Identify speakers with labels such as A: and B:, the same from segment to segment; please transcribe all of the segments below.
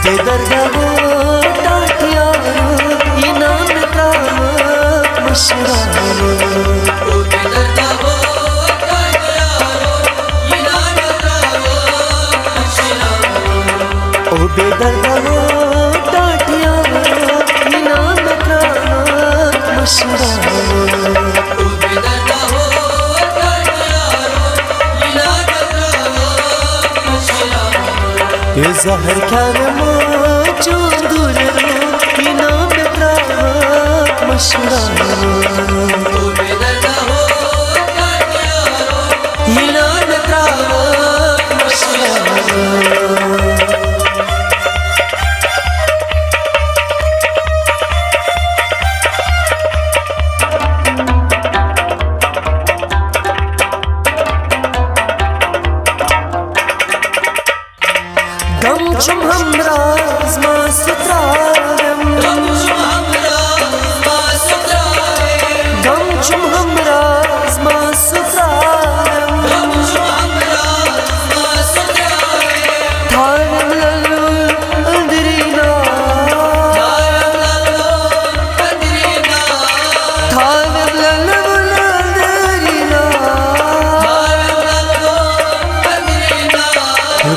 A: बेदर्दा वो टाटियारो इनाम प्रावक मशरारो बेदर्दा वो टाटियारो इनाम प्रावक मशरारो बेदर्दा वो टाटियारो इनाम प्रावक मशरारो बेदर्दा वो टाटियारो इनाम प्रावक मशरारो ये ज़हर क्या वो चूंदुर इनाम प्रावक मशरारो बेदर्दा वो टाटियारो इनाम प्रावक मशरारो गमचुम हमराज मासुत्रारम गमचुम हमराज मासुत्रारम थारम लल्लू अंदरीना थारम लल्लू अंदरीना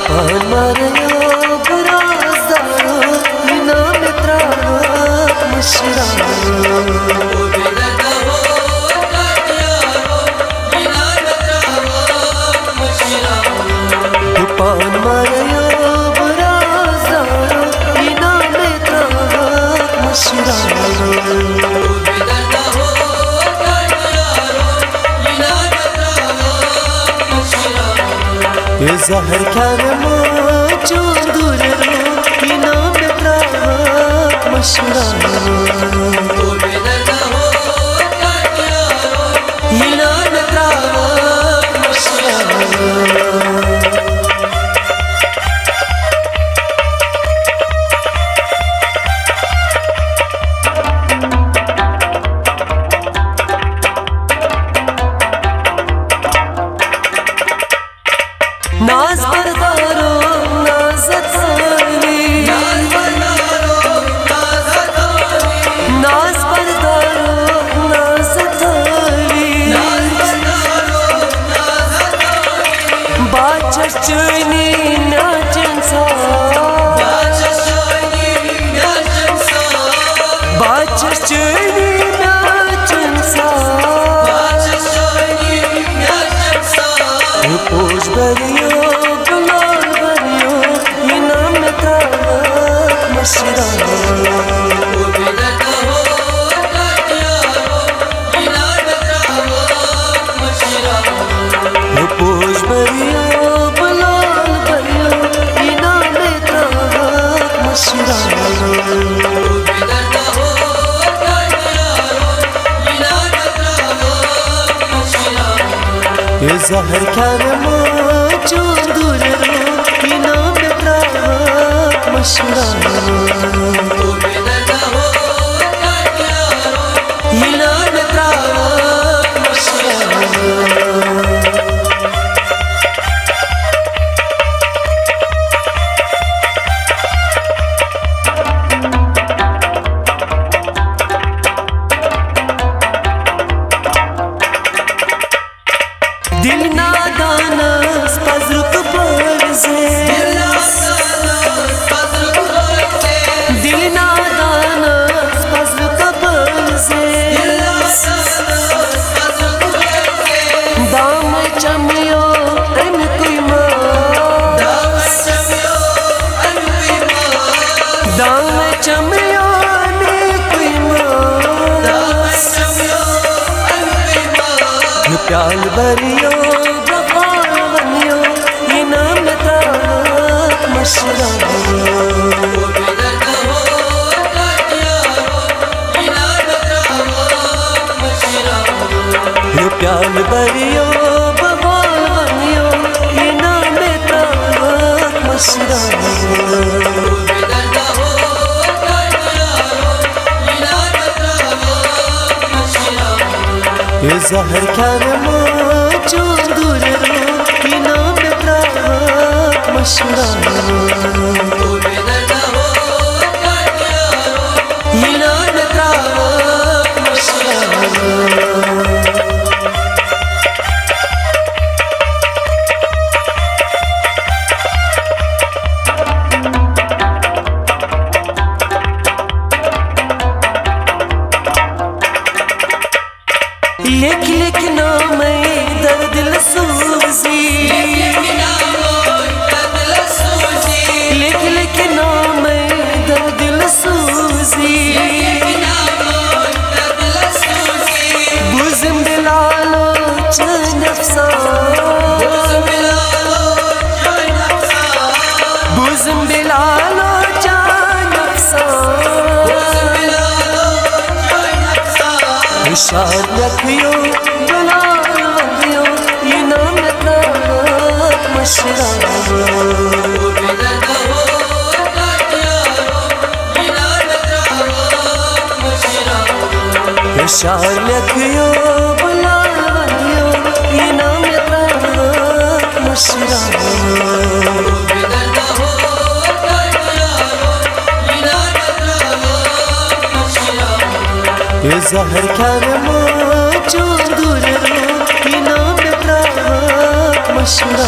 A: पान मारे पान माया बराज़ारो इनाम प्रावक मशरारो बेदर्दा वो टाटियारो इनाम प्रावक मशरारो ये ज़हर क्या वो चूंदुर इनाम प्रावक मशरारो बेदर्दा वो टाटियारो इनाम प्रावक मशरारो नाज बरदारो नाज़तानी नाज बरदारो नाज़तानी बाचचनी नाचनसा बाचचनी नाचनसा पोष बरियो गुलाल बरियो इनाम प्रावक मशरारो बेदर्दा वो टाटियारो इनाम प्रावक मशरारो पोष बरियो गुलाल बरियो इनाम प्रावक मशरारो बेदर्दा वो टाटियारो इनाम प्रावक मशरारो ये ज़हर क्या वो चूंदुर इनाम प्रावक मशरारो बेदर्दा वो टाटियारो इनाम प्रावक मशरारो दिल नादानस पज़रुक परज़े दिल नादानस पज़रुक परज़े दाम चमियो अन कोई माँ दाम चमियो अन कोई माँ प्याल बरियो बखार बनियो इनाम प्रावक मशरारो बेदर्दा वो टाटियारो इनाम प्रावक मशरारो प्याल बरियो बखार बनियो इनाम प्रावक मशरारो बेदर्दा वो टाटियारो इनाम प्रावक मशरारो ये ज़हर क्या वो चूंदुर इनाम प्रावक मशरारो बेदर्दा वो लिख लिख नाम दर दिल सूजी, लिख लिख नाम दर दिल सूजी, बुज़म बिलालो चैन अफ़सार, बुज़म बिलालो चैन अफ़सार, होशियार रखियो बिलाल वंदियो ये नाम ताक मशरा, होशियार रखियो बिलाल वंदियो ये नाम ताक मशरा, ये ज़हर कर मौजूद दूर रो ये नाम ताक मशरा।